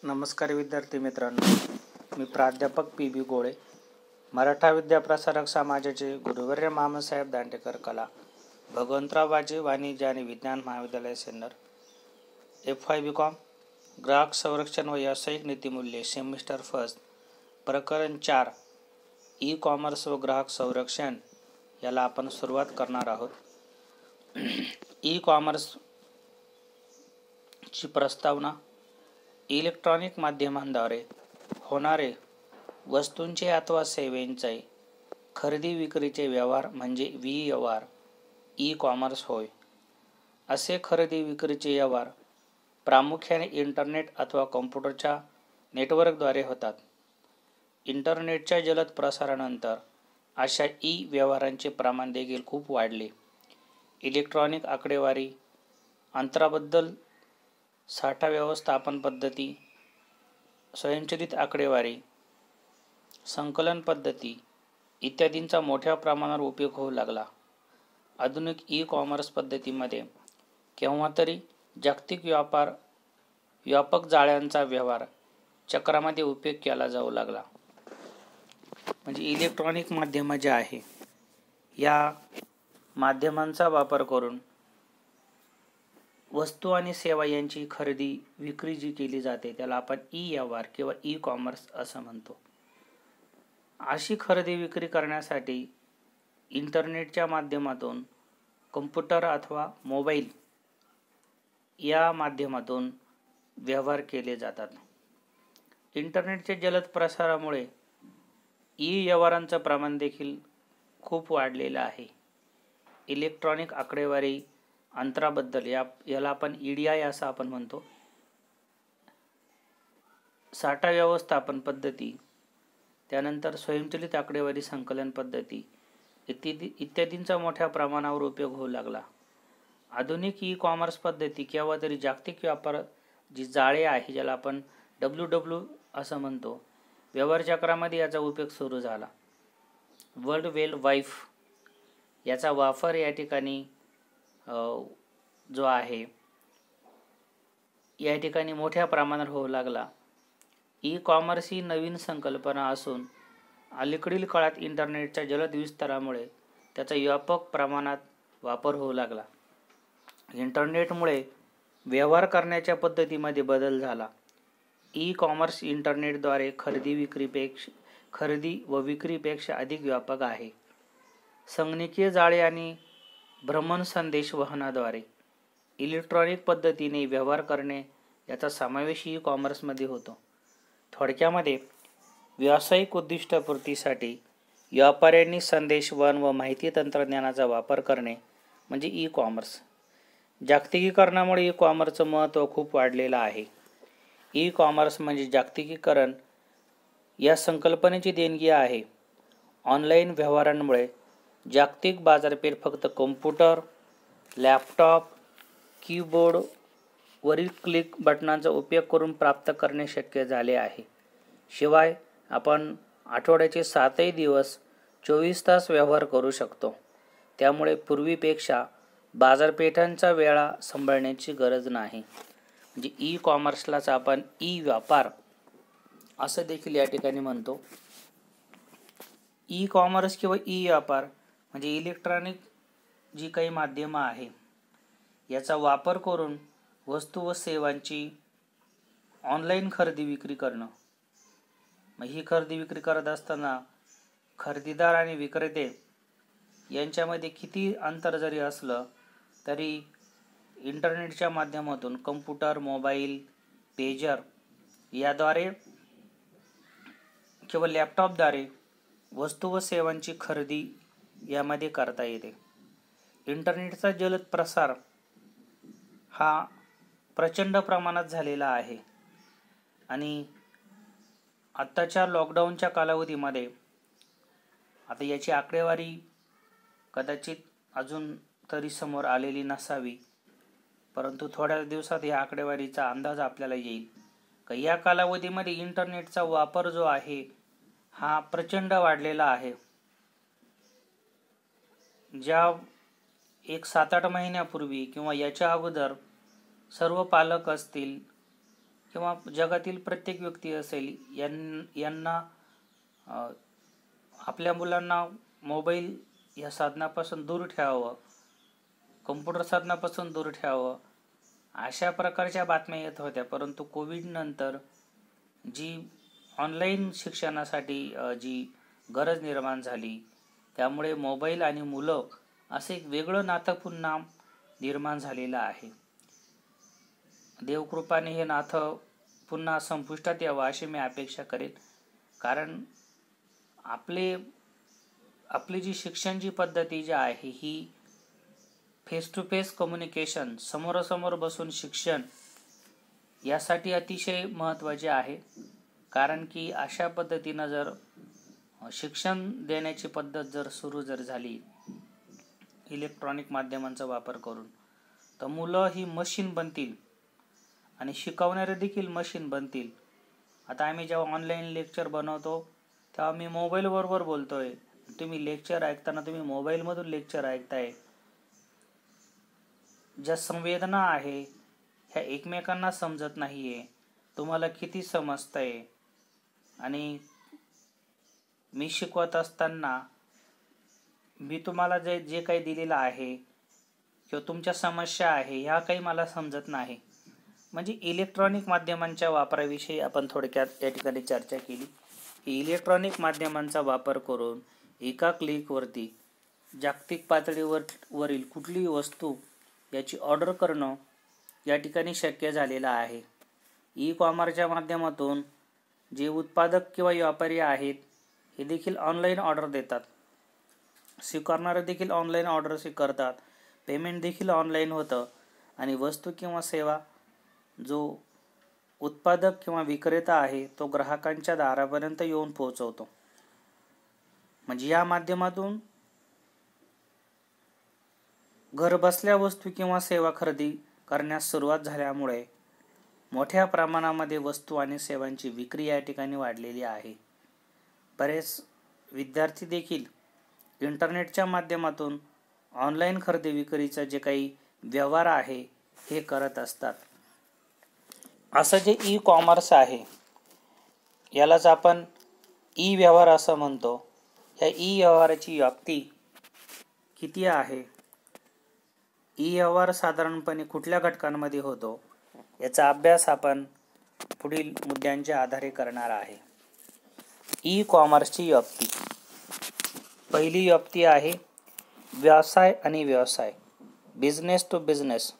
नमस्कार विद्यार्थी मित्रांनो, मी प्राध्यापक पी.बी. गोळे, मराठा विद्याप्रसारक समाजाचे गुरुवर्य मामासाहेब दांडेकर कला, भगवंतराव बाजे वाणिज्य आणि विज्ञान महाविद्यालय सिन्नर, F.Y. B.Com, ग्राहक संरक्षण व व्यावसायिक नीतिमूल्ये, सेमिस्टर फर्स्ट, प्रकरण 4, ई कॉमर्स व ग्राहक संरक्षण याला आपण सुरुवात करणार आहोत. ई कॉमर्सची प्रस्तावना: इलेक्ट्रॉनिक माध्यमांद्वारे होणारे वस्तूंचे अथवा सेवांचे खरेदी विक्रीचे व्यवहार म्हणजे व्यवहार ई कॉमर्स होय. असे खरेदी विक्रीचे व्यवहार प्रामुख्याने इंटरनेट अथवा कॉम्प्युटरच्या नेटवर्कद्वारे होतात. इंटरनेटच्या जलद प्रसारानंतर अशा ई व्यवहारांचे प्रमाण देखील खूप वाढले. इलेक्ट्रॉनिक आकडेवारी, अंतराबद्दल साठा व्यवस्थापन पद्धती, स्वयंचलित आकडेवारी, संकलन पद्धती इत्यादींचा मोठ्या प्रमाणावर उपयोग होऊ लागला. आधुनिक ई कॉमर्स पद्धतीमध्ये केव्हा तरी जागतिक व्यापक जाळ्यांचा व्यवहार चक्रामध्ये उपयोग केला जाऊ लागला. म्हणजे इलेक्ट्रॉनिक माध्यम जे आहे या माध्यमांचा वापर करून वस्तू आणि सेवा यांची खरेदी विक्री जी केली जाते त्याला आपण ई व्यवहार किंवा ई कॉमर्स असं म्हणतो. अशी खरेदी विक्री करण्यासाठी इंटरनेटच्या माध्यमातून, कम्प्युटर अथवा मोबाईल या माध्यमातून व्यवहार केले जातात. इंटरनेटच्या जलद प्रसारामुळे ई व्यवहारांचं प्रमाण देखील खूप वाढलेलं आहे. इलेक्ट्रॉनिक आकडेवारी, अंतराबद्दल याला आपण EDI असं आपण म्हणतो, साठा व्यवस्थापन पद्धती, त्यानंतर स्वयंचलित आकडेवारी संकलन पद्धती इत्यादींचा मोठ्या प्रमाणावर उपयोग होऊ लागला. आधुनिक ई कॉमर्स पद्धती केव्हा तरी जागतिक व्यापार जी जाळे आहे ज्याला आपण WW असं म्हणतो, व्यवहार चक्रामध्ये याचा उपयोग सुरू झाला. वर्ल्ड वेल वाईफ याचा वापर या ठिकाणी जो आहे या ठिकाणी मोठ्या प्रमाणावर होऊ लागला. ई कॉमर्स ही नवीन संकल्पना असून अलीकडील काळात इंटरनेटच्या जलद विस्तारामुळे त्याचा व्यापक प्रमाणात वापर होऊ लागला. इंटरनेटमुळे व्यवहार करण्याच्या पद्धतीमध्ये बदल झाला. ई कॉमर्स इंटरनेटद्वारे खरेदी व विक्रीपेक्षा अधिक व्यापक आहे. संगणकीय जाळे आणि भ्रमण संदेश वहनाद्वारे इलेक्ट्रॉनिक पद्धतीने व्यवहार करणे याचा समावेश ई कॉमर्समध्ये होतो. थोडक्यामध्ये व्यावसायिक उद्दिष्टपूर्तीसाठी व्यापाऱ्यांनी संदेशवहन व माहिती तंत्रज्ञानाचा वापर करणे म्हणजे ई कॉमर्स. जागतिकीकरणामुळे ई कॉमर्सचं महत्त्व खूप वाढलेलं आहे. ई कॉमर्स म्हणजे जागतिकीकरण या संकल्पनेची देणगी आहे. ऑनलाईन व्यवहारांमुळे जागतिक बाजारपेठ फक्त कॉम्प्युटर, लॅपटॉप, कीबोर्ड वरील क्लिक बटनांचा उपयोग करून प्राप्त करणे शक्य झाले आहे. शिवाय आपण आठवड्याचे 7ही दिवस 24 तास व्यवहार करू शकतो. त्यामुळे पूर्वीपेक्षा बाजारपेठांचा वेळा सांभाळण्याची गरज नाही. म्हणजे ई कॉमर्सलाच आपण ई व्यापार असं देखील या ठिकाणी म्हणतो. ई कॉमर्स किंवा ई व्यापार म्हणजे इलेक्ट्रॉनिक जी काही माध्यमं आहे याचा वापर करून वस्तू व सेवांची ऑनलाईन खरेदी विक्री करणं. मग ही खरेदी विक्री करत असताना खरेदीदार आणि विक्रेते यांच्यामध्ये किती अंतर जरी असलं तरी इंटरनेटच्या माध्यमातून कम्प्युटर, मोबाईल, पेजर याद्वारे किंवा लॅपटॉपद्वारे वस्तू व सेवांची खरेदी यामध्ये करता येते. इंटरनेटचा जलद प्रसार हा प्रचंड प्रमाणात झालेला आहे आणि आत्ताच्या लॉकडाऊनच्या कालावधीमध्ये आता याची आकडेवारी कदाचित अजून तरी समोर आलेली नसावी, परंतु थोड्या दिवसात या आकडेवारीचा अंदाज आपल्याला येईल. या कालावधीमध्ये इंटरनेटचा वापर जो आहे हा प्रचंड वाढलेला आहे. ज्या एक 7-8 महिन्यापूर्वी किंवा याच्या अगोदर सर्व पालक असतील किंवा जगातील प्रत्येक व्यक्ती असेल यांना आपल्या मुलांना मोबाईल या साधनापासून दूर ठेवावं, कम्प्युटर साधनापासून दूर ठेवावं, अशा प्रकारच्या बातम्या येत होत्या. परंतु कोविडनंतर जी ऑनलाईन शिक्षणासाठी जी गरज निर्माण झाली, त्यामुळे मोबाईल आणि मुलं असं एक वेगळं नातं पुन्हा निर्माण झालेलं आहे. देवकृपाने हे नातं पुन्हा संपुष्टात यावं अशी मी अपेक्षा करेन. कारण आपली जी शिक्षणाची पद्धती जी आहे ही फेस टू फेस कम्युनिकेशन, समोरासमोर बसून शिक्षण यासाठी अतिशय महत्त्वाचे आहे. कारण की अशा पद्धतीनं जर शिक्षण देण्याची पद्धत जर सुरू झाली इलेक्ट्रॉनिक माध्यमांचा वापर करून, तर मुलं ही मशीन बनतील आणि शिकवणारे देखील मशीन बनतील. आता आम्ही जेव्हा ऑनलाईन लेक्चर बनवतो तेव्हा मी मोबाईलबरोबर बोलतोय, तुम्ही लेक्चर ऐकताना तुम्ही मोबाईलमधून लेक्चर ऐकताय. ज्या संवेदना आहे ह्या एकमेकांना समजत नाहीये. तुम्हाला किती समजतंय आणि मी शिकवत असताना मी तुम्हाला जे काही दिलेलं आहे किंवा तुमच्या समस्या आहे ह्या काही मला समजत नाही. म्हणजे इलेक्ट्रॉनिक माध्यमांच्या वापराविषयी आपण थोडक्यात या ठिकाणी चर्चा केली. इलेक्ट्रॉनिक माध्यमांचा वापर करून एका क्लिकवरती जागतिक पातळीवरील कुठलीही वस्तू याची ऑर्डर करणं या ठिकाणी शक्य झालेलं आहे. ई कॉमर्सच्या माध्यमातून जे उत्पादक किंवा व्यापारी आहेत हे देखील ऑनलाईन ऑर्डर देतात, स्वीकारणारे देखील ऑनलाईन ऑर्डर स्वीकारतात, पेमेंट देखील ऑनलाईन होतं आणि वस्तू किंवा सेवा जो उत्पादक किंवा विक्रेता आहे तो ग्राहकांच्या दारापर्यंत येऊन पोहोचवतो. म्हणजे या माध्यमातून घर बसल्या वस्तू किंवा सेवा खरेदी करण्यास सुरुवात झाल्यामुळे मोठ्या प्रमाणामध्ये वस्तू आणि सेवांची विक्री या ठिकाणी वाढलेली आहे. बरेच विद्यार्थी देखील इंटरनेटच्या माध्यमातून ऑनलाईन खरेदी विक्रीचं जे काही व्यवहार आहे हे करत असतात. असं जे ई कॉमर्स आहे यालाच आपण ई व्यवहार असं म्हणतो. ह्या ई व्यवहाराची व्याप्ती किती आहे, ई व्यवहार साधारणपणे कुठल्या घटकांमध्ये होतो याचा अभ्यास आपण पुढील मुद्द्यांच्या आधारे करणार आहे. ई कॉमर्सची व्याप्ती. पहिली व्याप्ती आहे व्यवसाय आणि व्यवसाय, बिझनेस टू बिझनेस.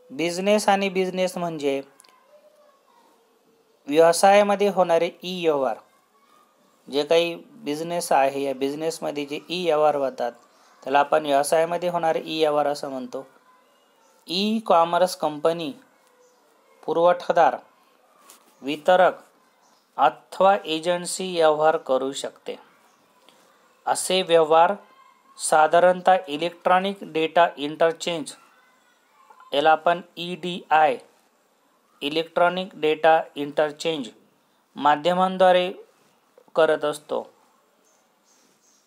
बिझनेस आणि बिझनेस म्हणजे व्यवसायामध्ये होणारे ई व्यवहार. जे काही बिझनेस आहे या बिझनेसमध्ये जे ई व्यवहार होतात त्याला आपण व्यवसायामध्ये होणारे ई व्यवहार असं म्हणतो. ई कॉमर्स कंपनी पुरवठादार, वितरक अथवा एजन्सी व्यवहार करू शकते. असे व्यवहार साधारणतः इलेक्ट्रॉनिक डेटा इंटरचेंज, याला आपण EDI इलेक्ट्रॉनिक डेटा इंटरचेंज माध्यमांद्वारे करत असतो.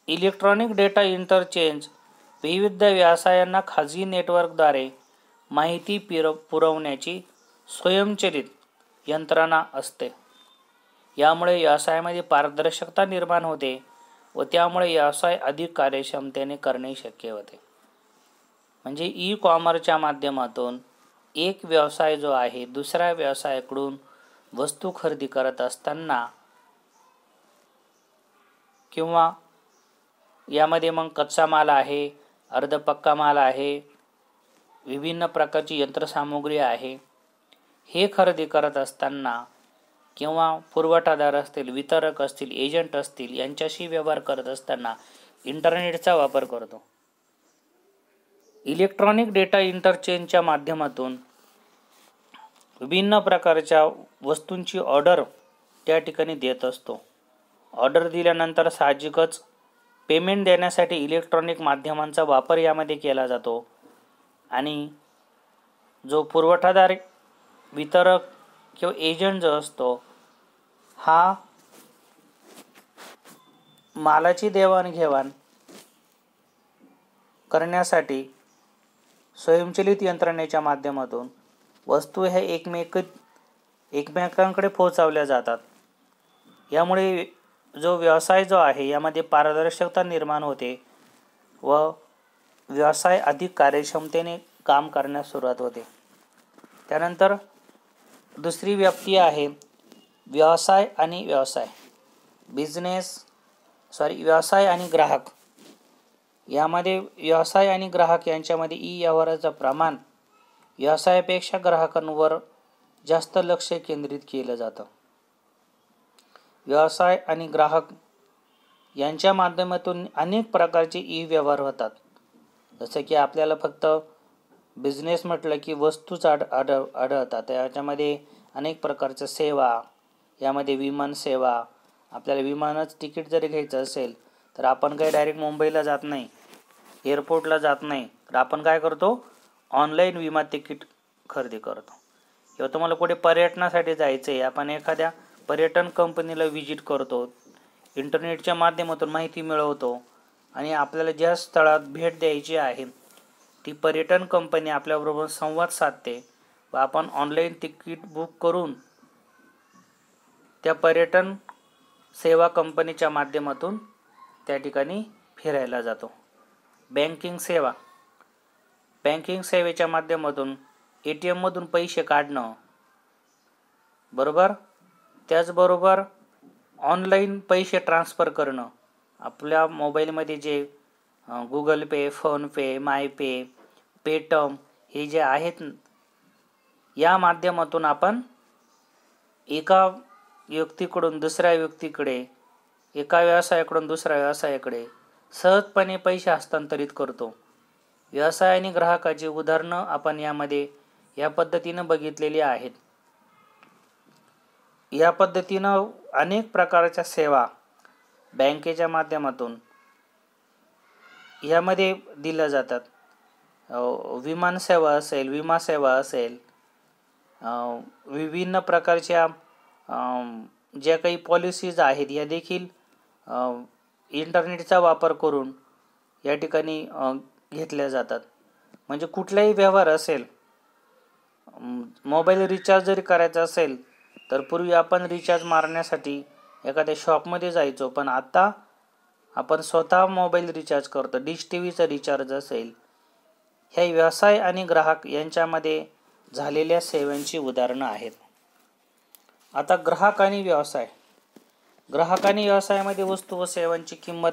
इलेक्ट्रॉनिक डेटा इंटरचेंज विविध व्यवसायांना खाजगी नेटवर्कद्वारे माहिती पुरवण्याची स्वयंचलित यंत्रणा असते. यामुळे व्यवसायामध्ये पारदर्शकता निर्माण होते व त्यामुळे व्यवसाय अधिक कार्यक्षमतेने करणे शक्य होते. म्हणजे ई कॉमर्सच्या माध्यमातून एक व्यवसाय जो आहे दुसऱ्या व्यवसायाकडून वस्तू खरेदी करत असताना किंवा यामध्ये मग कच्चा माल आहे, अर्धपक्का माल आहे, विभिन्न प्रकारची यंत्रसामुग्री आहे, हे खरेदी करत असताना किंवा पुरवठादार असतील, वितरक असतील, एजंट असतील यांच्याशी व्यवहार करत असताना इंटरनेटचा वापर करतो. इलेक्ट्रॉनिक डेटा इंटरचेंजच्या माध्यमातून विभिन्न प्रकारच्या वस्तूंची ऑर्डर त्या ठिकाणी देत असतो. ऑर्डर दिल्यानंतर साहजिकच पेमेंट देण्यासाठी इलेक्ट्रॉनिक माध्यमांचा वापर यामध्ये केला जातो आणि जो पुरवठादार, वितरक किंवा एजंट जो असतो हा मालाची देवाणघेवाण करण्यासाठी स्वयंचलित यंत्रणेच्या माध्यमातून वस्तू हे एकमेकांकडे पोहोचवल्या जातात. यामुळे जो व्यवसाय जो आहे यामध्ये पारदर्शकता निर्माण होते व व्यवसाय अधिक कार्यक्षमतेने काम करण्यास सुरुवात होते. त्यानंतर दुसरी व्याप्ती आहे व्यवसाय आणि व्यवसाय आणि ग्राहक. यामध्ये व्यवसाय आणि ग्राहक यांच्यामध्ये व्यवहाराचं प्रमाण व्यवसायापेक्षा ग्राहकांवर जास्त लक्ष केंद्रित केलं जातं. व्यवसाय आणि ग्राहक यांच्या माध्यमातून अनेक प्रकारचे व्यवहार होतात. जसं की आपल्याला फक्त बिझनेस म्हटलं की वस्तूच आढळतात. याच्यामध्ये अनेक प्रकारच्या सेवा, यामध्ये विमान सेवा. आपल्याला विमानाचं तिकीट जरी घ्यायचं असेल तर आपण काही डायरेक्ट मुंबईला जात नाही, एअरपोर्टला जात नाही, तर आपण काय करतो, ऑनलाईन विमा तिकीट खरेदी करतो. किंवा तुम्हाला कुठे पर्यटनासाठी जायचं आहे, आपण एखाद्या पर्यटन कंपनीला व्हिजिट करतो, इंटरनेटच्या माध्यमातून माहिती मिळवतो आणि आपल्याला ज्या स्थळात भेट द्यायची आहे ती पर्यटन कंपनी आपल्याबरोबर संवाद साधते व आपण ऑनलाईन तिकीट बुक करून त्या पर्यटन सेवा कंपनीच्या माध्यमातून त्या ठिकाणी फिरायला जातो. बँकिंग सेवेच्या माध्यमातून ATM मधून पैसे काढणं, बरोबर. त्याचबरोबर ऑनलाईन पैसे ट्रान्सफर करणं. आपल्या मोबाईलमध्ये जे गुगल पे, फोनपे, मायपे, पेटम हे जे आहेत, या माध्यमातून आपण एका व्यक्तीकडून दुसऱ्या व्यक्तीकडे, एका व्यवसायाकडून दुसऱ्या व्यवसायाकडे सहजपणे पैसे हस्तांतरित करतो. व्यवसाय आणि ग्राहकाची उदाहरणं आपण या पद्धतीनं बघितलेली आहेत. या पद्धतीनं अनेक प्रकारच्या सेवा बँकेच्या माध्यमातून यामध्ये दिल्या जातात. विमान सेवा असेल, विमा सेवा असेल, विभिन्न प्रकारच्या ज्या काही पॉलिसीज आहेत या देखील इंटरनेटचा वापर करून या ठिकाणी घेतल्या जातात. म्हणजे कुठलाही व्यवहार असेल, मोबाईल रिचार्ज जरी करायचा असेल तर पूर्वी आपण रिचार्ज मारण्यासाठी एखाद्या शॉपमध्ये जायचो, पण आता आपण स्वतः मोबाईल रिचार्ज करतो. डिश टीव्हीचं रिचार्ज असेल. ह्या व्यवसाय आणि ग्राहक यांच्यामध्ये झालेल्या सेवांची उदाहरणं आहेत. आता ग्राहक आणि व्यवसायामध्ये वस्तू व सेवांची किंमत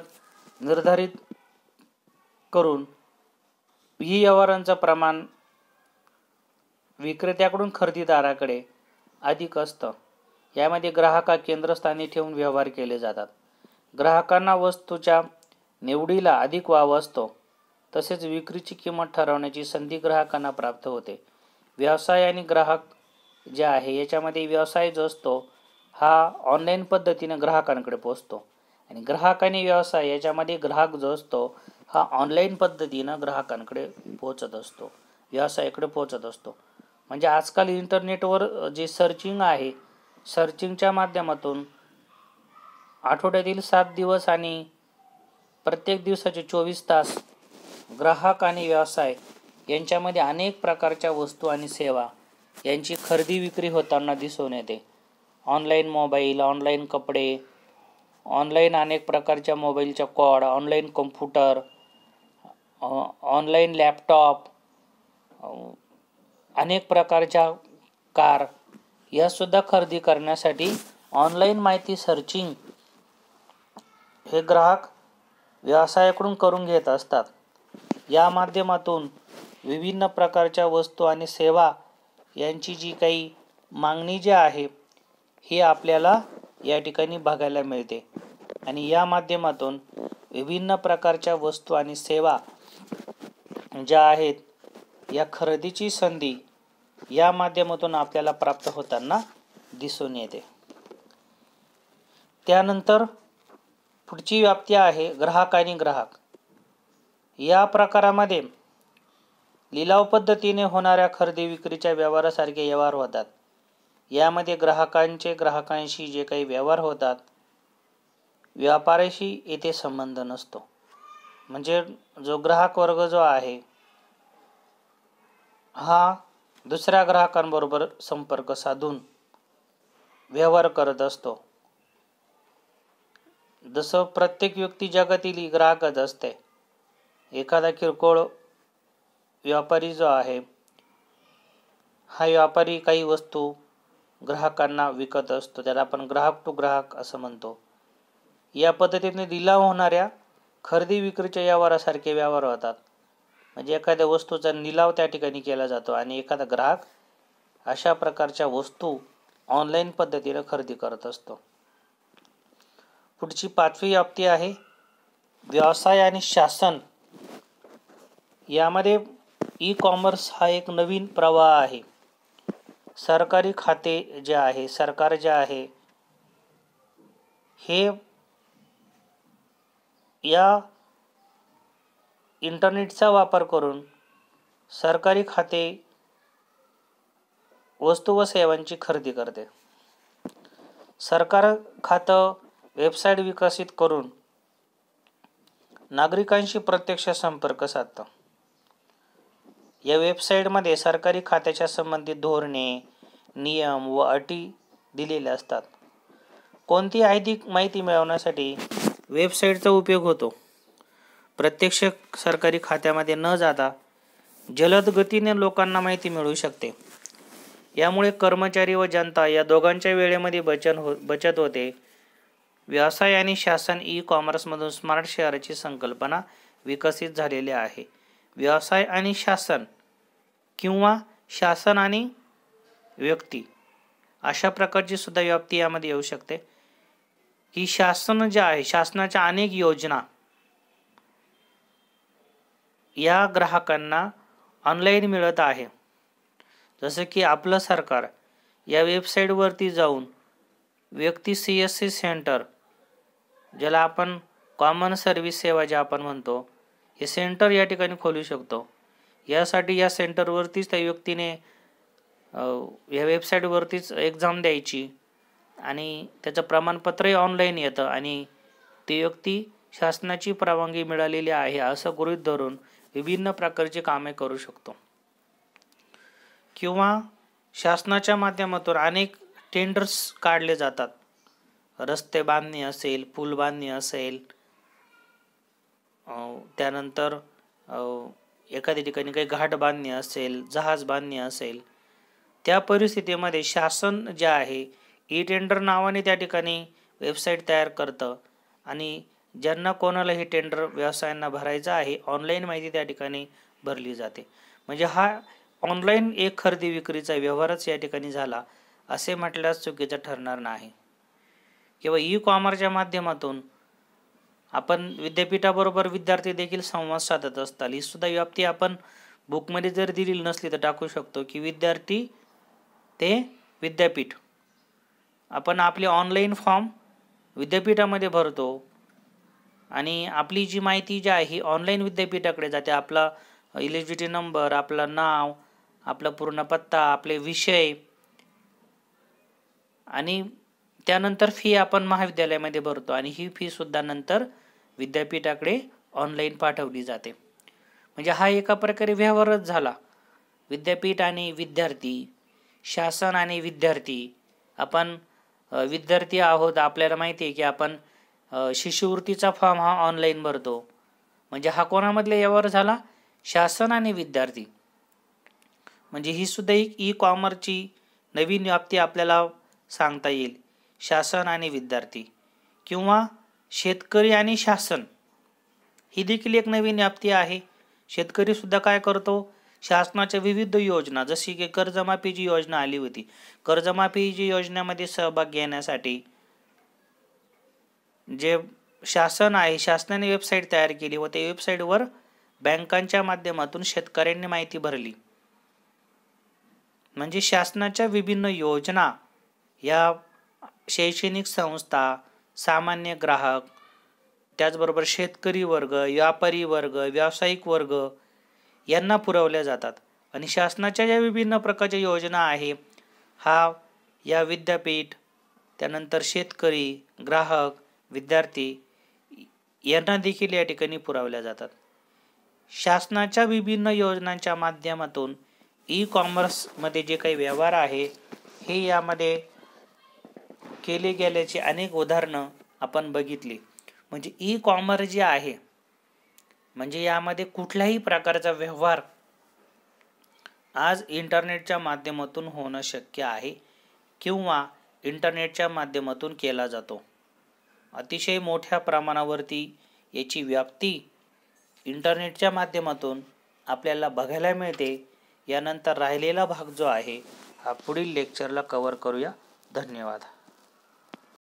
निर्धारित करून व्यवहारांचं प्रमाण विक्रेत्याकडून खरेदीदाराकडे अधिक असतं. यामध्ये ग्राहक केंद्रस्थानी ठेवून व्यवहार केले जातात. ग्राहकांना वस्तूच्या निवडीला अधिक वाव असतो. तसेच विक्रीची किंमत ठरवण्याची संधी ग्राहकांना प्राप्त होते. व्यवसाय आणि ग्राहक जे आहे याच्यामध्ये व्यवसाय जो असतो हा ऑनलाईन पद्धतीनं ग्राहकांकडे पोहोचतो आणि ग्राहक आणि व्यवसाय याच्यामध्ये ग्राहक जो असतो हा ऑनलाईन पद्धतीनं ग्राहकांकडे पोहोचत असतो, व्यवसायाकडे पोहोचत असतो. म्हणजे आजकाल इंटरनेटवर जे सर्चिंग आहे, सर्चिंगच्या माध्यमातून आठवड्यातील 7 दिवस आणि प्रत्येक दिवसाचे 24 तास ग्राहक आणि व्यवसाय यांच्यामध्ये अनेक प्रकारच्या वस्तू आणि सेवा यांची खरेदी विक्री होताना दिसून येते. ऑनलाईन मोबाईल, ऑनलाईन कपडे, ऑनलाईन अनेक प्रकारच्या मोबाईलच्या कॉड, ऑनलाईन कॉम्प्युटर, ऑनलाईन लॅपटॉप, अनेक प्रकारच्या कार यासुद्धा खरेदी करण्यासाठी ऑनलाईन माहिती सर्चिंग हे ग्राहक व्यवसायाकडून करून घेत असतात. या माध्यमातून विभिन्न प्रकारच्या वस्तू आणि सेवा यांची जी काही मागणी जी आहे ही आपल्याला या ठिकाणी बघायला मिळते आणि या माध्यमातून विभिन्न प्रकारच्या वस्तू आणि सेवा ज्या आहेत या खरेदीची संधी या माध्यमातून आपल्याला प्राप्त होताना दिसून येते. त्यानंतर पुढची व्याप्ती आहे ग्राहक आणि ग्राहक. या प्रकारामध्ये लिलाव पद्धतीने होणाऱ्या खरेदी विक्रीच्या व्यवहारासारखे व्यवहार होतात. यामध्ये ग्राहकांशी जे काही व्यवहार होतात व्यापाऱ्याशी येथे संबंध नसतो. म्हणजे जो ग्राहक वर्ग जो आहे हा दुसऱ्या ग्राहकांबरोबर संपर्क साधून व्यवहार करत असतो. जसं प्रत्येक व्यक्ती जगातील ग्राहकच असते. एखादा किरकोळ व्यापारी जो आहे, हा व्यापारी काही वस्तू ग्राहकांना विकत असतो. त्याला आपण ग्राहक टू ग्राहक असं म्हणतो. या पद्धतीने लिलाव होणाऱ्या खरेदी विक्रीच्या व्यवहारासारखे व्यवहार होतात. म्हणजे एखाद्या वस्तूचा निलाव त्या ठिकाणी केला जातो आणि एखादा ग्राहक अशा प्रकारच्या वस्तू ऑनलाईन पद्धतीने खरेदी करत असतो. पुढची 5वी व्याप्ती आहे व्यवसाय आणि शासन. यामध्ये ई कॉमर्स हा एक नवीन प्रवाह आहे. सरकारी खाते जे आहे, सरकार जे आहे, हे या इंटरनेटचा वापर करून सरकारी खाते वस्तू व सेवांची खरेदी करते. सरकार खातं वेबसाईट विकसित करून नागरिकांशी प्रत्यक्ष संपर्क साधतं. या वेबसाईटमध्ये सरकारी खात्याच्या संबंधित धोरणे, नियम व अटी दिलेल्या असतात. कोणती अधिक माहिती मिळवण्यासाठी वेबसाईटचा उपयोग होतो. प्रत्यक्ष सरकारी खात्यामध्ये न जाता जलद गतीने लोकांना माहिती मिळू शकते. यामुळे कर्मचारी व जनता या दोघांच्या वेळेमध्ये बचत होते. व्यवसाय आणि शासन ई कॉमर्समधून स्मार्ट शहराची संकल्पना विकसित झालेली आहे. व्यवसाय आणि शासन किंवा शासन आणि व्यक्ती अशा प्रकारची सुद्धा व्याप्ती यामध्ये येऊ शकते. की शासन जे आहे, शासनाच्या अनेक योजना या ग्राहकांना ऑनलाईन मिळत आहे. जसं की आपलं सरकार या वेबसाईटवरती जाऊन व्यक्ती CSC सेंटर, ज्याला आपण कॉमन सर्व्हिस सेवा जे आपण म्हणतो, हे सेंटर या ठिकाणी खोलू शकतो. यासाठी या सेंटरवरतीच त्या व्यक्तीने या वेबसाईटवरतीच एक्झाम द्यायची आणि त्याचं प्रमाणपत्रही ऑनलाईन येतं आणि ती व्यक्ती शासनाची परवानगी मिळालेली आहे असं गृहीत धरून विभिन्न प्रकारची कामे करू शकतो. किंवा शासनाच्या माध्यमातून अनेक टेंडर्स काढले जातात. रस्ते बांधणी असेल, पूल बांधणी असेल, त्यानंतर एखाद्या ठिकाणी काही घाट बांधणी असेल, जहाज बांधणी असेल, त्या परिस्थितीमध्ये शासन जे आहे ई टेंडर नावाने त्या ठिकाणी वेबसाईट तयार करतं आणि ज्यांना कोणाला हे टेंडर व्यवसायांना भरायचं आहे, ऑनलाईन माहिती त्या ठिकाणी भरली जाते. म्हणजे हा ऑनलाईन एक खरेदी विक्रीचा व्यवहारच या ठिकाणी झाला असे म्हटल्यास चुकीचं ठरणार नाही. किंवा ई कॉमर्सच्या माध्यमातून आपण विद्यापीठाबरोबर विद्यार्थी देखील संवाद साधत असतात. ही सुद्धा व्याप्ती आपण बुकमध्ये जर दिलेली नसली तर टाकू शकतो की विद्यार्थी ते विद्यापीठ. आपण आपले ऑनलाईन फॉर्म विद्यापीठामध्ये भरतो आणि आपली जी माहिती जी आहे ही ऑनलाईन विद्यापीठाकडे जाते. आपला एलिजिबिलिटी नंबर, आपलं नाव, आपला पूर्ण पत्ता, आपले विषय आणि त्यानंतर फी आपण महाविद्यालयामध्ये भरतो आणि ही फी सुद्धा नंतर विद्यापीठाकडे ऑनलाईन पाठवली जाते. म्हणजे हा एका प्रकारे व्यवहारच झाला. विद्यापीठ आणि विद्यार्थी, शासन आणि विद्यार्थी. आपण विद्यार्थी आहोत, आपल्याला माहिती आहे की आपण शिष्यवृत्तीचा फॉर्म हा ऑनलाईन भरतो. म्हणजे हा कोणामधला व्यवहार झाला? शासन आणि विद्यार्थी. म्हणजे ही सुद्धा एक ई कॉमर्सची नवीन व्याप्ती आपल्याला सांगता येईल. शासन आणि विद्यार्थी किंवा शेतकरी आणि शासन ही देखील एक नवीन व्याप्ती आहे. शेतकरी सुद्धा काय करतो? शासनाच्या विविध योजना, जशी की कर्जमाफीची योजना आली होती, कर्जमाफीची योजनेमध्ये सहभाग घेण्यासाठी जे शासन आहे, शासनाने वेबसाईट तयार केली व त्या वेबसाईटवर बँकांच्या माध्यमातून शेतकऱ्यांनी माहिती भरली. म्हणजे शासनाच्या विभिन्न योजना या शैक्षणिक संस्था, सामान्य ग्राहक, त्याचबरोबर शेतकरी वर्ग, व्यापारी वर्ग, व्यावसायिक वर्ग यांना पुरवल्या जातात. आणि शासनाच्या ज्या विभिन्न प्रकारच्या योजना आहे हा या विद्यापीठ, त्यानंतर शेतकरी, ग्राहक, विद्यार्थी यांना देखील या ठिकाणी पुरवल्या जातात. शासनाच्या विभिन्न योजनांच्या माध्यमातून ई कॉमर्समध्ये जे काही व्यवहार आहे हे यामध्ये केले गेल्याची अनेक उदाहरणं आपण बघितली. म्हणजे ई कॉमर्स जे आहे म्हणजे यामध्ये कुठल्याही प्रकारचा व्यवहार आज इंटरनेटच्या माध्यमातून होणं शक्य आहे किंवा इंटरनेटच्या माध्यमातून केला जातो. अतिशय मोठ्या प्रमाणावरती याची व्याप्ती इंटरनेटच्या माध्यमातून आपल्याला बघायला मिळते. यानंतर राहिलेला भाग जो आहे हा पुढील लेक्चरला कव्हर करूया. धन्यवाद.